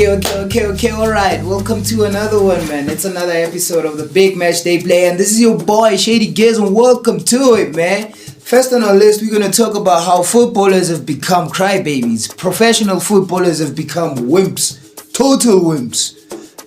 Okay, alright. Welcome to another one, man. It's another episode of the Big Match Day Play, and this is your boy, Shady Giz, and welcome to it, man. First on our list, we're going to talk about how footballers have become crybabies. Professional footballers have become wimps. Total wimps.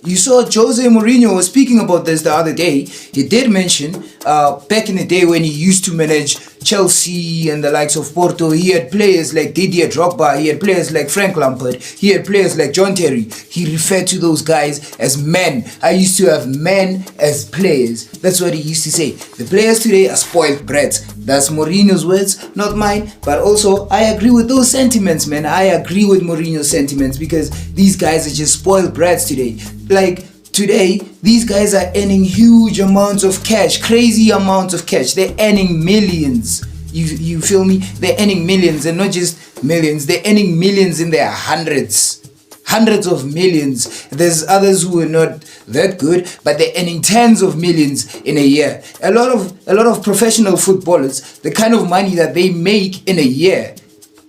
You saw Jose Mourinho was speaking about this the other day. He did mention back in the day when he used to manage Chelsea and the likes of Porto, he had players like Didier Drogba, he had players like Frank Lampard, he had players like John Terry. He referred to those guys as men. I used to have men as players. That's what he used to say. The players today are spoiled brats. That's Mourinho's words, not mine. But also, I agree with those sentiments, man. I agree with Mourinho's sentiments because these guys are just spoiled brats today. Like, today, these guys are earning huge amounts of cash, crazy amounts of cash. They're earning millions. You feel me? They're earning millions, and not just millions. They're earning millions in their hundreds of millions. There's others who are not that good, but they're earning tens of millions in a year. A lot of professional footballers, the kind of money that they make in a year,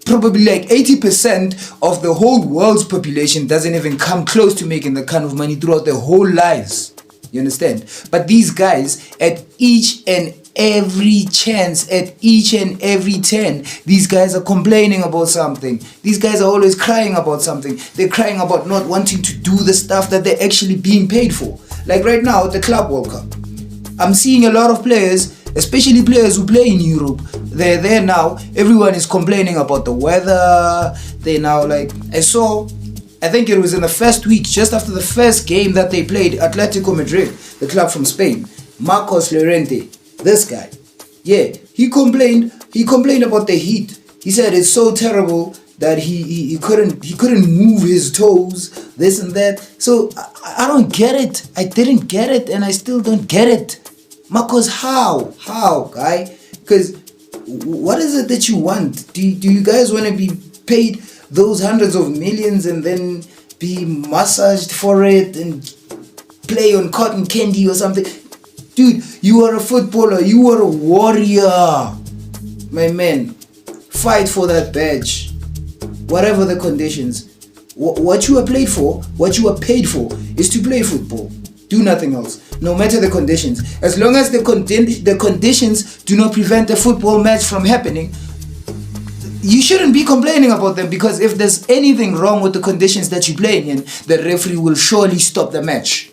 probably like 80% of the whole world's population doesn't even come close to making the kind of money throughout their whole lives. You understand? But these guys, at each and every chance, at each and every turn, these guys are complaining about something. These guys are always crying about something. They're crying about not wanting to do the stuff that they're actually being paid for. Like right now, the Club World Cup. I'm seeing a lot of players, especially players who play in Europe. They're there now. Everyone is complaining about the weather. They now I think it was in the first week, just after the first game that they played, Atletico Madrid, the club from Spain, Marcos Llorente, this guy. Yeah, he complained about the heat. He said it's so terrible that he couldn't move his toes, this and that. So I don't get it. I didn't get it, and I still don't get it. Marcos, how, guy? Because what is it that you want? Do you guys want to be paid those hundreds of millions and then be massaged for it and play on cotton candy or something? Dude, you are a footballer. You are a warrior. My man, fight for that badge. Whatever the conditions. What you are paid for is to play football. Do nothing else. No matter the conditions. As long as the conditions do not prevent a football match from happening, you shouldn't be complaining about them, because if there's anything wrong with the conditions that you're playing in, the referee will surely stop the match.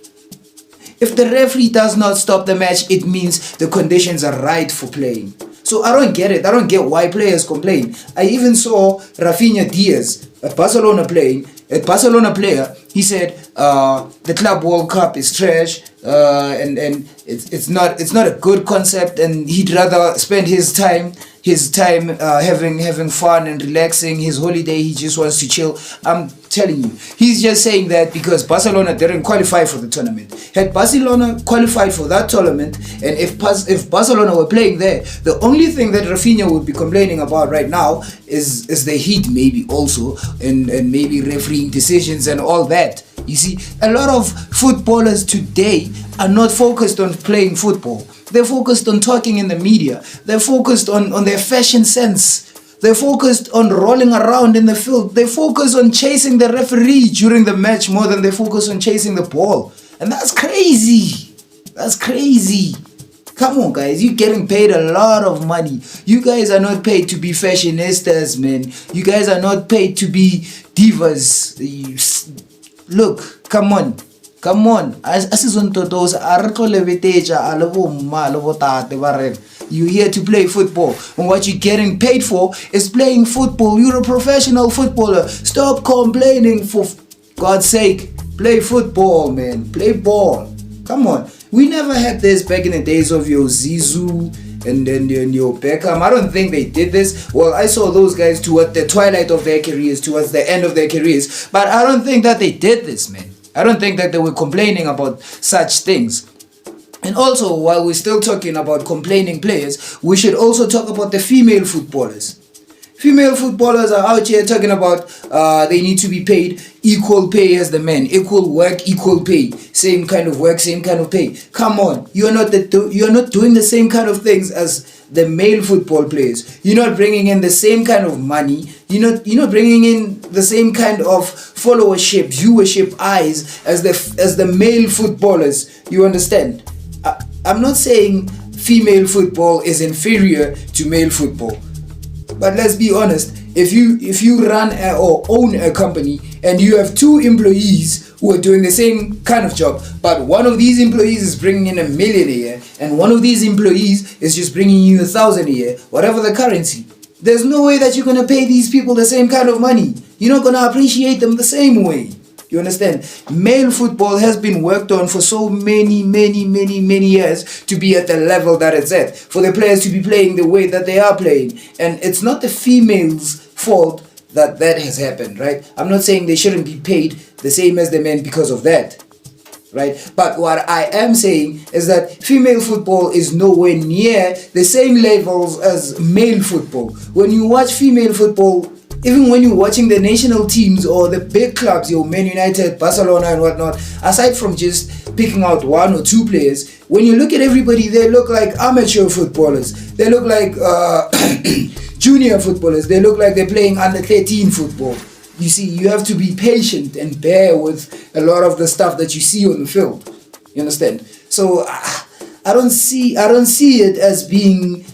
If the referee does not stop the match, it means the conditions are right for playing. So I don't get it. I don't get why players complain. I even saw Rafinha Diaz, a Barcelona player. He said the Club World Cup is trash, and it's not a good concept, and he'd rather spend his time having fun and relaxing, his holiday. He just wants to chill. I'm telling you, he's just saying that because Barcelona didn't qualify for the tournament. Had Barcelona qualified for that tournament, and if Barcelona were playing there, the only thing that Rafinha would be complaining about right now is the heat, maybe also, and maybe refereeing decisions and all that. You see, a lot of footballers today are not focused on playing football. They're focused on talking in the media. They're focused on their fashion sense. They're focused on rolling around in the field. They focus on chasing the referee during the match more than they focus on chasing the ball. And that's crazy. That's crazy. Come on, guys. You're getting paid a lot of money. You guys are not paid to be fashionistas, man. You guys are not paid to be divas. Look, come on. You're here to play football, and what you're getting paid for is playing football. You're a professional footballer. Stop complaining, for God's sake. Play football, man. Play ball. Come on. We never had this back in the days of your Zizou and your Beckham. I don't think they did this. Well, I saw those guys toward the twilight of their careers, towards the end of their careers, but I don't think that they did this, man. I don't think that they were complaining about such things. And also, while we're still talking about complaining players, we should also talk about the female footballers. Female footballers are out here talking about they need to be paid equal pay as the men. Equal work, equal pay. Same kind of work, same kind of pay. Come on, you're not doing the same kind of things as the male football players. You're not bringing in the same kind of money. You're not bringing in the same kind of followership, viewership eyes as the male footballers. You understand? I'm not saying female football is inferior to male football, but let's be honest. If you run or own a company and you have two employees who are doing the same kind of job, but one of these employees is bringing in $1 million a year and one of these employees is just bringing you 1,000 a year, whatever the currency, there's no way that you're going to pay these people the same kind of money. You're not going to appreciate them the same way. You understand? Male football has been worked on for so many years to be at the level that it's at, for the players to be playing the way that they are playing. And it's not the females' fault that has happened, right? I'm not saying they shouldn't be paid the same as the men because of that, right? But what I am saying is that female football is nowhere near the same levels as male football. When you watch female football, even when you're watching the national teams or the big clubs, your Man United, Barcelona and whatnot, aside from just picking out one or two players, when you look at everybody, they look like amateur footballers. They look like junior footballers. They look like they're playing under 13 football. You see, you have to be patient and bear with a lot of the stuff that you see on the field. You understand? So I don't see it as being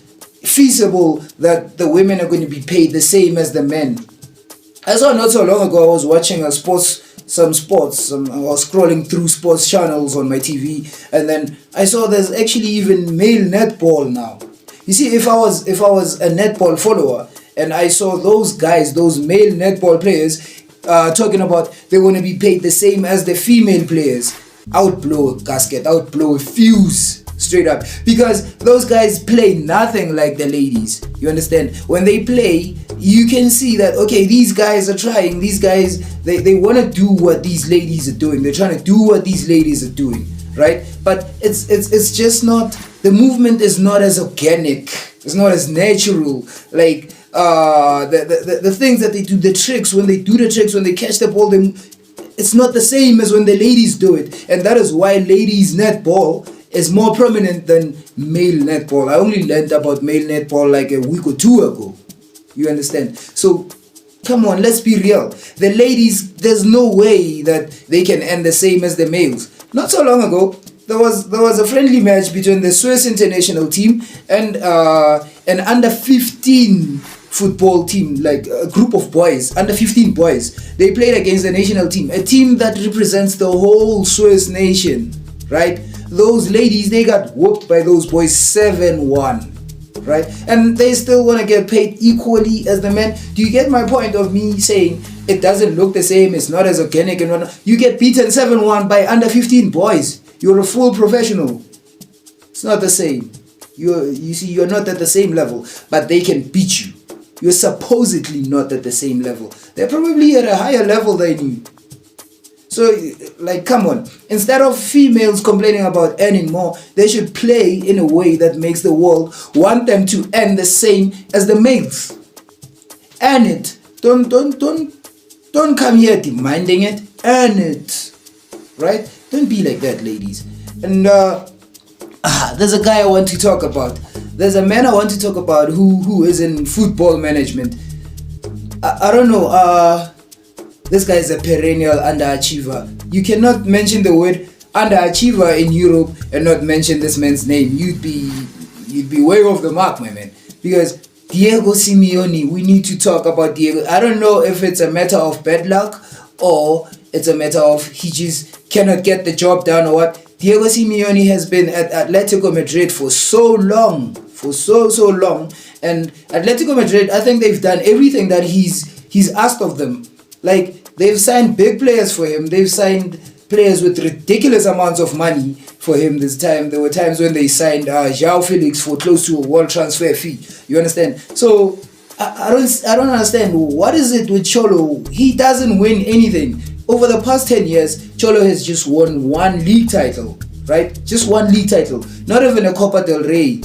feasible that the women are going to be paid the same as the men. I saw not so long ago, I was watching I was scrolling through sports channels on my TV, and then I saw there's actually even male netball now. You see, if I was a netball follower and I saw those guys, those male netball players talking about they're going to be paid the same as the female players, I would blow a gasket, I would blow a fuse straight up, because those guys play nothing like the ladies. You understand? When they play, you can see that, okay, these guys are trying, these guys, they want to do what these ladies are doing, they're trying to do what these ladies are doing, right? But it's just not, the movement is not as organic, it's not as natural, like the things that they do, the tricks, when they catch the ball, it's not the same as when the ladies do it. And that is why ladies netball is more prominent than male netball. I only learned about male netball like a week or two ago. You understand? So come on, let's be real. The ladies, there's no way that they can end the same as the males. Not so long ago, there was a friendly match between the Swiss international team and an under 15 football team, like a group of boys, under 15 boys. They played against the national team, a team that represents the whole Swiss nation, right? Those ladies, they got whooped by those boys 7-1, right? And they still want to get paid equally as the men. Do you get my point of me saying it doesn't look the same, it's not as organic and whatnot? You get beaten 7-1 by under 15 boys. You're a full professional. It's not the same. You see, you're not at the same level, but they can beat you. You're supposedly not at the same level. They're probably at a higher level than you. So, like, come on. Instead of females complaining about earning more, they should play in a way that makes the world want them to earn the same as the males. Earn it. Don't come here demanding it. Earn it. Right? Don't be like that, ladies. And there's a guy I want to talk about. There's a man I want to talk about who is in football management. I don't know. This guy is a perennial underachiever. You cannot mention the word underachiever in Europe and not mention this man's name. You'd be way off the mark, my man. Because Diego Simeone, we need to talk about Diego. I don't know if it's a matter of bad luck or it's a matter of he just cannot get the job done or what. Diego Simeone has been at Atletico Madrid for so long, so long, and Atletico Madrid, I think they've done everything that he's asked of them. Like, they've signed big players for him. They've signed players with ridiculous amounts of money for him this time. There were times when they signed João Felix for close to a world transfer fee. You understand? So I don't understand. What is it with Cholo? He doesn't win anything. Over the past 10 years, Cholo has just won one league title, right? Just one league title. Not even a Copa del Rey.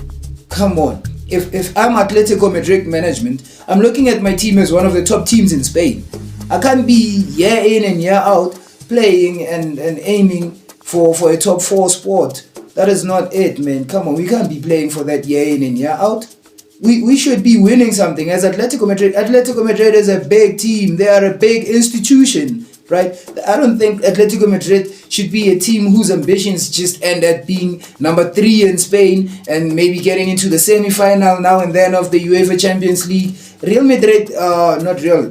Come on. If I'm Atletico Madrid management, I'm looking at my team as one of the top teams in Spain. I can't be year in and year out playing and aiming for a top 4 spot. That is not it, man. Come on, we can't be playing for that year in and year out. we should be winning something as Atletico Madrid. Atletico Madrid is a big team. They are a big institution, right? I don't think Atletico Madrid should be a team whose ambitions just end at being number 3 in Spain and maybe getting into the semi-final now and then of the UEFA Champions League. Real Madrid, not Real,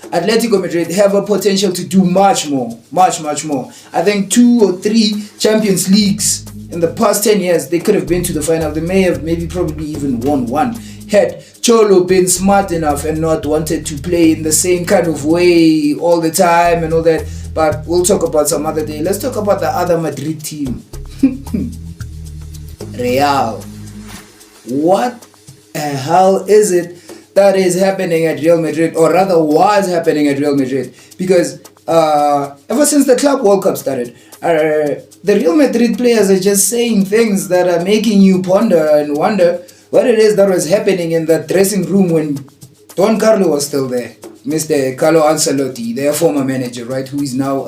Atletico Madrid have a potential to do much more. I think 2 or 3 Champions Leagues in the past 10 years, they could have been to the final. They may have probably even won one. Had Cholo been smart enough and not wanted to play in the same kind of way all the time and all that. But we'll talk about some other day. Let's talk about the other Madrid team. Real. What the hell is it that is happening at Real Madrid, or rather was happening at Real Madrid? Because ever since the Club World Cup started, the Real Madrid players are just saying things that are making you ponder and wonder what it is that was happening in that dressing room when Don Carlo was still there. Mr. Carlo Ancelotti, their former manager, right, who is now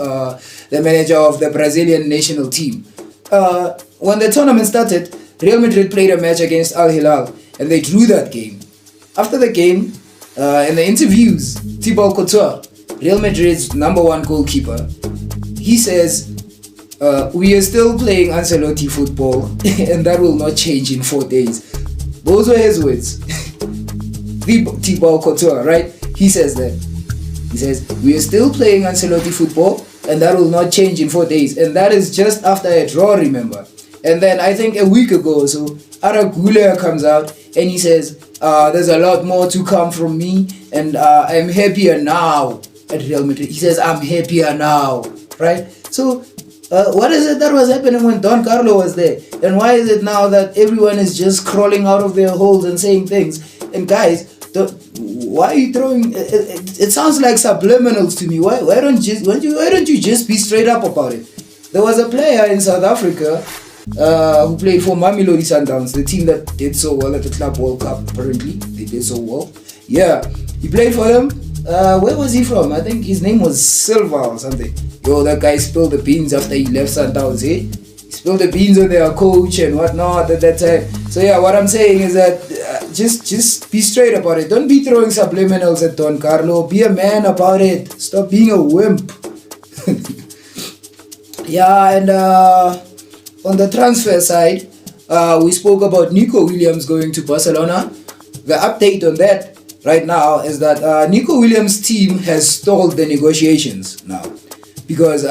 the manager of the Brazilian national team. When the tournament started, Real Madrid played a match against Al Hilal, and they drew that game. After the game, in the interviews, Thibaut Courtois, Real Madrid's #1 goalkeeper, he says, we are still playing Ancelotti football, and that will not change in 4 days. Those were his words. Thibaut Courtois, right? He says that. He says, we are still playing Ancelotti football, and that will not change in 4 days. And that is just after a draw, remember. And then I think a week ago or so, Aragula comes out and he says, there's a lot more to come from me, and I'm happier now at Real Madrid. He says, I'm happier now, right? So, what is it that was happening when Don Carlo was there? And why is it now that everyone is just crawling out of their holes and saying things? And guys, why are you throwing? It sounds like subliminals to me. Why don't you just be straight up about it? There was a player in South Africa who played for Mamelodi Sundowns, the team that did so well at the Club World Cup. Apparently, they did so well. Yeah, he played for them. Where was he from? I think his name was Silva or something. Yo, that guy spilled the beans after he left Sundowns, eh? He spilled the beans on their coach and whatnot at that time. So yeah, what I'm saying is that just be straight about it. Don't be throwing subliminals at Don Carlo. Be a man about it. Stop being a wimp. Yeah, and on the transfer side, we spoke about Nico Williams going to Barcelona. The update on that right now is that Nico Williams' team has stalled the negotiations now, because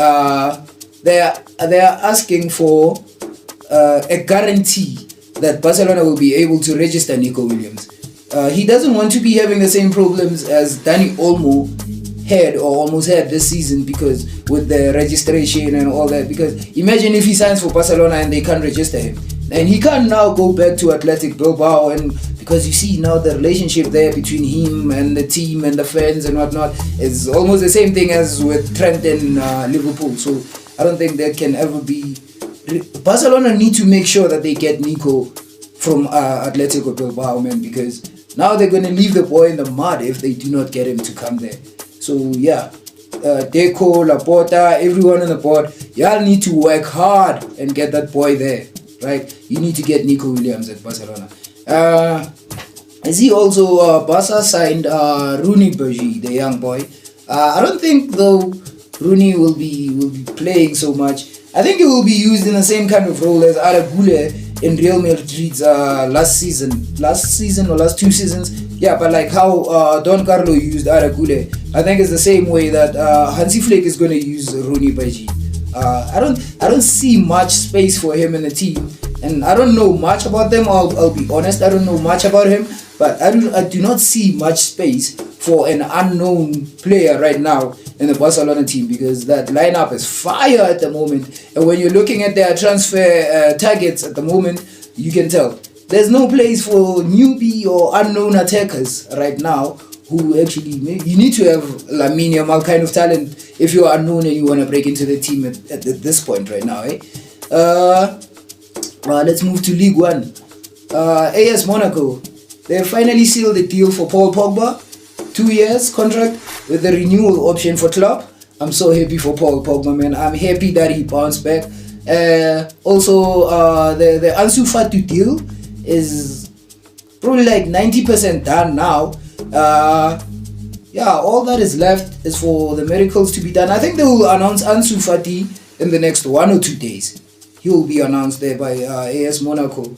they are asking for a guarantee that Barcelona will be able to register Nico Williams. He doesn't want to be having the same problems as Dani Olmo had or almost had this season, because with the registration and all that. Because imagine if he signs for Barcelona and they can't register him, and he can't now go back to Athletic Bilbao, and because you see now the relationship there between him and the team and the fans and whatnot is almost the same thing as with Trent and Liverpool. So I don't think that can ever be. Barcelona need to make sure that they get Nico from Atletico Bilbao, man, because now they're going to leave the boy in the mud if they do not get him to come there. So yeah, Deco, Laporta, everyone on the board, y'all need to work hard and get that boy there, right? You need to get Nico Williams at Barcelona. I see also Barca signed Rooney Bergy, the young boy. I don't think though Rooney will be playing so much. I think he will be used in the same kind of role as Aragula in Real Madrid's last season or last 2 seasons. Yeah, but like how Don Carlo used Aragula, I think it's the same way that Hansi Flick is going to use Rooney Bergy. I don't see much space for him in the team, and I don't know much about them. I'll be honest, I don't know much about him, but I do not see much space for an unknown player right now in the Barcelona team, because that lineup is fire at the moment. And when you're looking at their transfer targets at the moment, you can tell there's no place for newbie or unknown attackers right now who actually, you need to have Lamine Yamal kind of talent if you're unknown and you want to break into the team at this point right now, eh? Let's move to League One. AS Monaco, they finally sealed the deal for Paul Pogba. 2 years contract with the renewal option for club. I'm so happy for Paul Pogba, man. I'm happy that he bounced back. Also, the Ansu Fati deal is probably like 90% done now. Yeah, all that is left is for the medicals to be done. I think they will announce Ansu Fati in the next 1 or 2 days. He will be announced there by AS Monaco.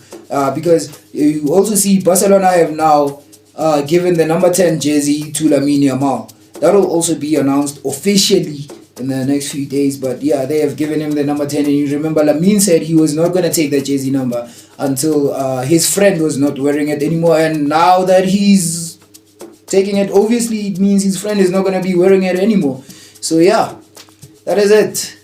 Because you also see Barcelona have now given the number 10 jersey to Lamine Yamal. That will also be announced officially in the next few days. But yeah, they have given him the number 10. And you remember Lamine said he was not going to take that jersey number until his friend was not wearing it anymore. And now that he's taking it, obviously it means his friend is not going to be wearing it anymore. So yeah, that is it.